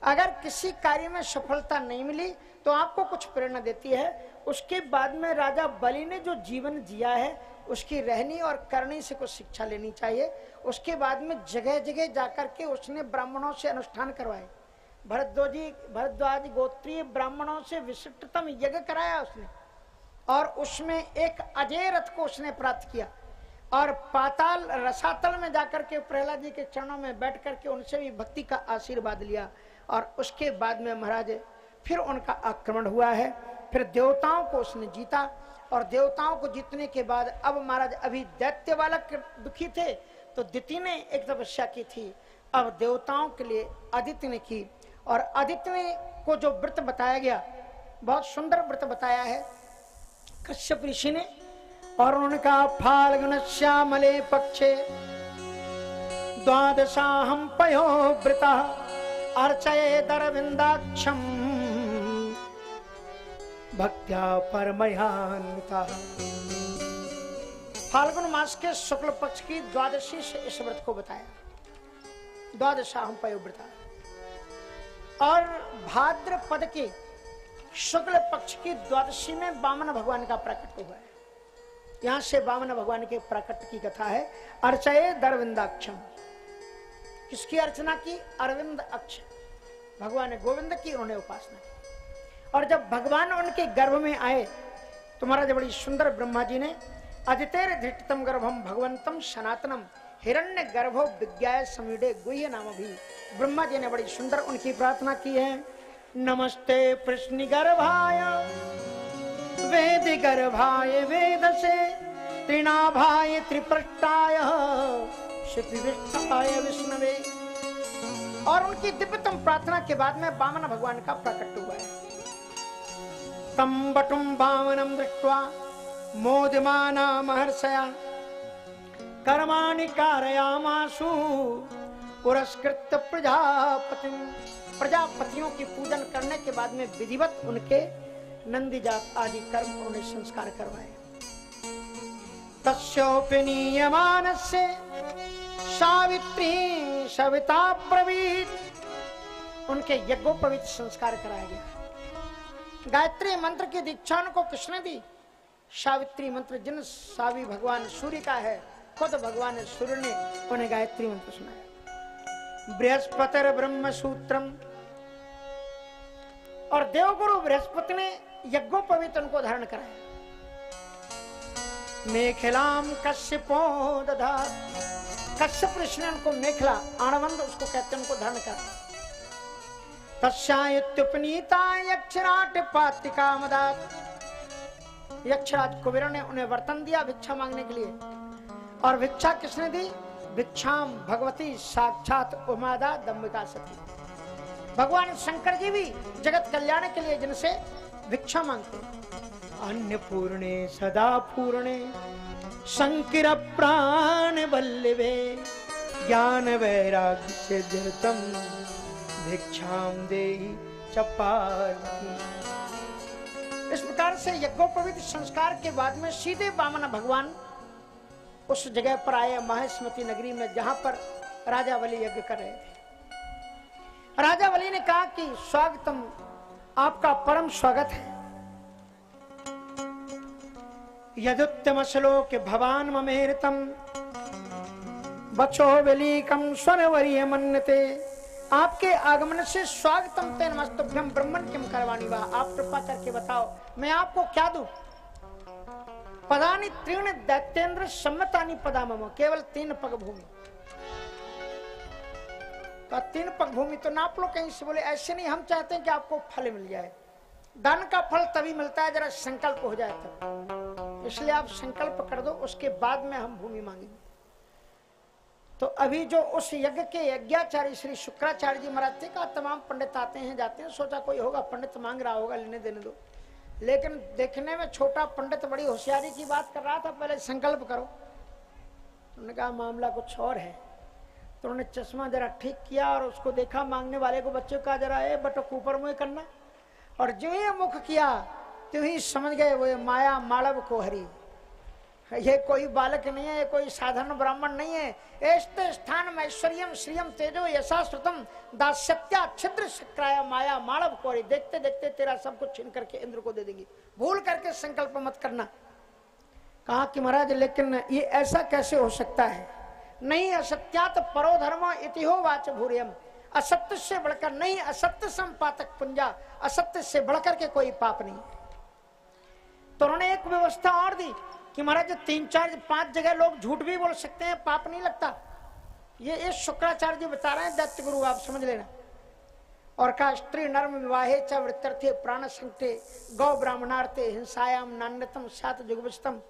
अगर किसी कार्य में सफलता नहीं मिली तो आपको कुछ प्रेरणा देती है। उसके बाद में राजा बलि ने जो जीवन जिया है उसकी रहनी और करनी से कुछ शिक्षा लेनी चाहिए। उसके बाद में जगह जगह जाकर के उसने ब्राह्मणों से अनुष्ठान करवाए। भरद्वाज गोत्रीय ब्राह्मणों से विशिष्टतम यज्ञ कराया उसने, और उसमें एक अजय रथ को उसने प्राप्त किया, और पाताल रसातल में जाकर के प्रहलाद जी के चरणों में बैठ करके उनसे भी भक्ति का आशीर्वाद लिया। और उसके बाद में महाराज फिर उनका आक्रमण हुआ है, फिर देवताओं को उसने जीता, और देवताओं को जीतने के बाद अब महाराज अभी दैत्य बालक दुखी थे तो दिति ने एक तपस्या की थी, अब देवताओं के लिए आदित्य ने की। और आदित्य को जो व्रत बताया गया, बहुत सुंदर व्रत बताया है कश्यप ऋषि ने, और उन्होंने कहा फाल्गुन श्यामले पक्षे द्वादशाहम पयो व्रता अर्चये दरविंदाक्षम भक्त्या परमयान्विता। फाल्गुन मास के शुक्ल पक्ष की द्वादशी से इस व्रत को बताया, द्वादशाहम पयो व्रता। और भाद्रपद के शुक्ल पक्ष की द्वादशी में वामन भगवान का प्राकट्य हुआ है। यहां से वामन भगवान के प्राकट्य की कथा है। अर्चये दरविंदाक्षम, किसकी अर्चना की? अरविंद अक्ष, भगवान गोविंद की उन्होंने उपासना की। और जब भगवान उनके गर्भ में आए तो महाराज बड़ी सुंदर ब्रह्मा जी ने अदितेर धृष्टतम गर्भम भगवंतम सनातनम हिरण्य गर्भो विज्ञाय समीडे गुह्य नाम भी, ब्रह्मा जी ने बड़ी सुंदर उनकी प्रार्थना की है। नमस्ते कृष्ण गर्भाय वेद गर्भाय वेदसे त्रिनाभाय त्रिपृष्ठाय शिविष्टाय विष्णवे। और उनकी दिव्यतम प्रार्थना के बाद में वामन भगवान का प्रकट हुआ है। तम बटुम वामनम दृष्ट्वा मोदमाना महर्षया कर्माणि कारयामासु पुरस्कृत प्रजापति। प्रजापतियों की पूजन करने के बाद में विधिवत उनके नंदी जात आदि कर्म उन्हें संस्कार करवाए। तस्योपनीयमानस्य सावित्री सविता ब्रवीत, उनके यज्ञोपवीत संस्कार कराया गया। गायत्री मंत्र की दीक्षा उनको किसने दी? सावित्री मंत्र जिन सावी भगवान सूर्य का है, खुद भगवान सूर्य ने उन्हें गायत्री मंत्र सुनाया। बृहस्पतिर ब्रह्म सूत्रम, और देवगुरु बृहस्पति ने यज्ञोपवीत उनको धारण कराया। मेखलाम कश्यपो दधात, कश्यप ऋषि ने उनको मेखला आणवंद उसको कहते हैं, उनको धारण करा। तस्यायुत्युपनीता यक्षराट पातिका मदात, यक्षराज कुबेर ने उन्हें वर्तन दिया भिक्षा मांगने के लिए। और भिक्षा किसने दी? भिक्षाम भगवती साक्षात उमादा दम्बिका सती, भगवान शंकर जी भी जगत कल्याण के लिए जिनसे भिक्षा मांगते। अन्नपूर्णे सदा पूर्णे शंकर प्राण वल्लभे ज्ञान वैराग्य से धृतम भिक्षाम देहि चपार्वती। इस प्रकार से यज्ञोपवीत संस्कार के बाद में सीधे वामन भगवान उस जगह पर आए माहेश्मती नगरी में, जहां पर राजा बलि यज्ञ कर रहे थे। राजा बलि ने कहा कि स्वागतम, आपका परम स्वागत है। यदुत्तम श्लोक भवान ममेरतम बचो बलीकम स्वरवरीय मन्यते, आपके आगमन से स्वागतम तेन मस्तुभ्यम ब्रह्मण किम करवाणी वा, आप कृपा करके बताओ मैं आपको क्या दूं। पदानि त्रीण दैत्येंद्र सम्मतानि पदा मम, केवल 3 पग भूमि। तो 3 पग भूमि तो नाप लो कहीं से। बोले ऐसे नहीं, हम चाहते हैं कि आपको फल मिल जाए। दान का फल तभी मिलता है जरा संकल्प हो जाए तब, इसलिए आप संकल्प कर दो, उसके बाद में हम भूमि मांगेंगे। तो अभी जो उस यज्ञ के यज्ञाचार्य श्री शुक्राचार्य जी महाराज थे, कहा तमाम पंडित आते हैं जाते हैं, सोचा कोई होगा पंडित मांग रहा होगा, लेने देने दो। लेकिन देखने में छोटा पंडित बड़ी होशियारी की बात कर रहा था, पहले संकल्प करो। उन्होंने कहा मामला कुछ और है। तो उन्होंने चश्मा जरा ठीक किया और उसको देखा, मांगने वाले को बच्चों का जरा बटक ऊपर मुंह करना, और जो ही मुख किया तो ही समझ गए वो माया माड़व को हरी। ये कोई बालक नहीं है, ये कोई साधारण ब्राह्मण नहीं है। एस्ते स्थान में ऐश्वर्यम श्रियम तेजो यशा श्रुतम दास्यत्या छिद्र शक्राया माया मानव कोरी। देखते देखते तेरा सब कुछ छीन करके इंद्र को दे देगी, भूल करके संकल्प मत करना। कहा कि महाराज लेकिन ये ऐसा कैसे हो सकता है? नहीं असत्यात परो धर्म इतिहो वाच भूरियम। असत्य से बढ़कर नहीं, असत्य संपातक पुंजा, असत्य से बढ़कर के कोई पाप नहीं। तो उन्होंने एक व्यवस्था और दी कि महाराज 3, 4, 5 जगह लोग झूठ भी बोल सकते हैं, पाप नहीं लगता। ये शुक्राचार्य जी बता रहे हैं, दैत्य गुरु, आप समझ लेना। और कहा स्त्री नर्म विवाहे च वृत्तर्थे प्राण संकटे गौ ब्राह्मणार्थे हिंसायाम नान्यतम सात जुगवस्तम।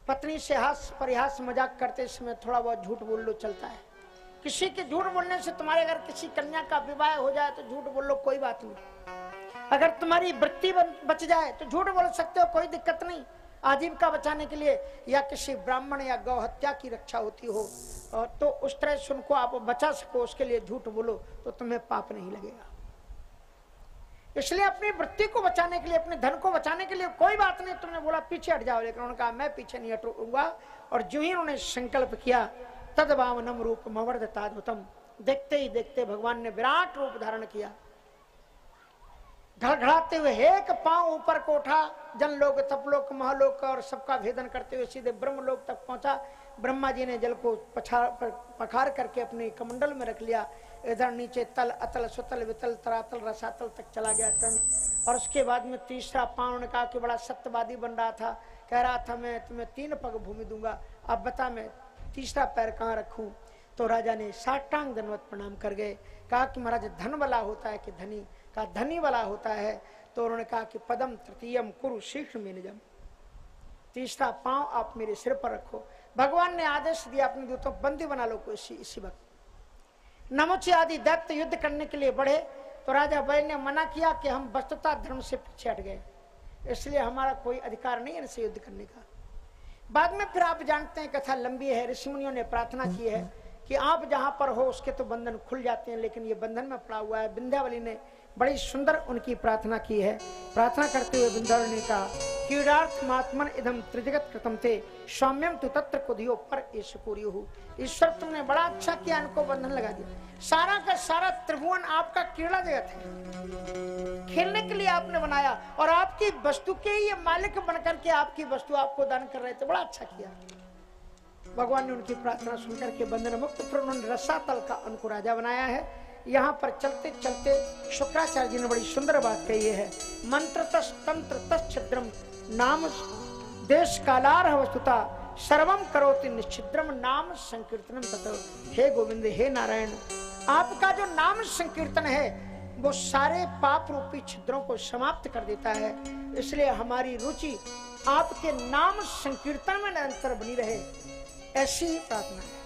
पत्नी से हास परिहास मजाक करते समय थोड़ा बहुत झूठ बोल लो, चलता है। किसी के झूठ बोलने से तुम्हारे अगर किसी कन्या का विवाह हो जाए तो झूठ बोल लो, कोई बात नहीं। अगर तुम्हारी वृत्ति बच जाए तो झूठ बोल सकते हो, कोई दिक्कत नहीं। आजीविका बचाने के लिए या किसी ब्राह्मण या गौ हत्या की रक्षा होती हो तो उस तरह से उनको आप बचा सको, उसके लिए झूठ बोलो तो तुम्हें पाप नहीं लगेगा। इसलिए अपनी वृत्ति को बचाने के लिए, अपने धन को बचाने के लिए कोई बात नहीं, तुमने बोला पीछे हट जाओ, लेकिन उन्होंने कहा मैं पीछे नहीं हटूंगा। और जो ही उन्होंने संकल्प किया तदभावनम रूप मवर्धताद्भुतम, देखते ही देखते भगवान ने विराट रूप धारण किया। घड़घड़ाते हुए एक पांव ऊपर को उठा, जनलोक तपलोक महलोक और सबका भेदन करते हुए सीधे ब्रह्मलोक तक पहुंचा। ब्रह्मा जी ने जल को पखार करके अपने कमंडल में रख लिया। इधर नीचे तल अतल सुतल वितल तरातल रसातल तक चला गया टर्न। और उसके बाद में तीसरा पांव ने कहा कि बड़ा सत्यवादी बन रहा था, कह रहा था मैं तुम्हें 3 पग भूमि दूंगा, अब बता मैं तीसरा पैर कहाँ रखूं। तो राजा ने साष्टांग दंडवत प्रणाम कर गए। कहा कि महाराज धन वाला होता है कि धनी? कहा धनी वाला होता है। तो उन्होंने कहा कि पदम तृतीयम कुरु शीघ्र में निजम, तीसरा पांव आप मेरे सिर पर रखो। भगवान ने आदेश दिया अपने दूतों बंदी बना लो को इसी वक्त। नमुची आदि दैत्य युद्ध करने के लिए बढ़े तो राजा बैल ने मना किया कि हम वस्तुतः धर्म से पीछे हट गए, इसलिए हमारा कोई अधिकार नहीं है इनसे युद्ध करने का। बाद में फिर आप जानते हैं, कथा लंबी है, ऋषि मुनियों ने प्रार्थना की है कि आप जहां पर हो उसके तो बंधन खुल जाते हैं, लेकिन ये बंधन में पड़ा हुआ है। विंध्यावली ने बड़ी सुंदर उनकी प्रार्थना की है। प्रार्थना करते हुए विंध्यावली ने कहा कीड़ार्थ महात्मन इदम त्रिजगत कृतम थे सौम्यम तु तत्र कुधियो पर ईश्वरियो। ईश्वर तुमने बड़ा अच्छा किया, इनको बंधन लगा दिया। सारा का सारा त्रिभुवन आपका क्रीड़ा जगत है, खेलने के लिए आपने बनाया और आपकी वस्तु के ही मालिक बनकर के आपकी वस्तु आपको दान कर रहे थे, बड़ा अच्छा किया। भगवान ने उनकी प्रार्थना सुनकर के बंधन मुक्त, फिर उन्होंने रसातल का उनको राजा बनाया है। यहाँ पर चलते चलते शुक्राचार्य जी ने बड़ी सुंदर बात कही है, मंत्र तस् तंत्र तस् छिद्रम नाम देश कालारह वस्तुता सर्वम करोति निश्चिद्रम नाम संकीर्तनम तत्। हे गोविंद, हे नारायण, आपका जो नाम संकीर्तन है वो सारे पाप रूपी छिद्रों को समाप्त कर देता है। इसलिए हमारी रुचि आपके नाम संकीर्तन में निरंतर बनी रहे, ऐसी प्रार्थना है।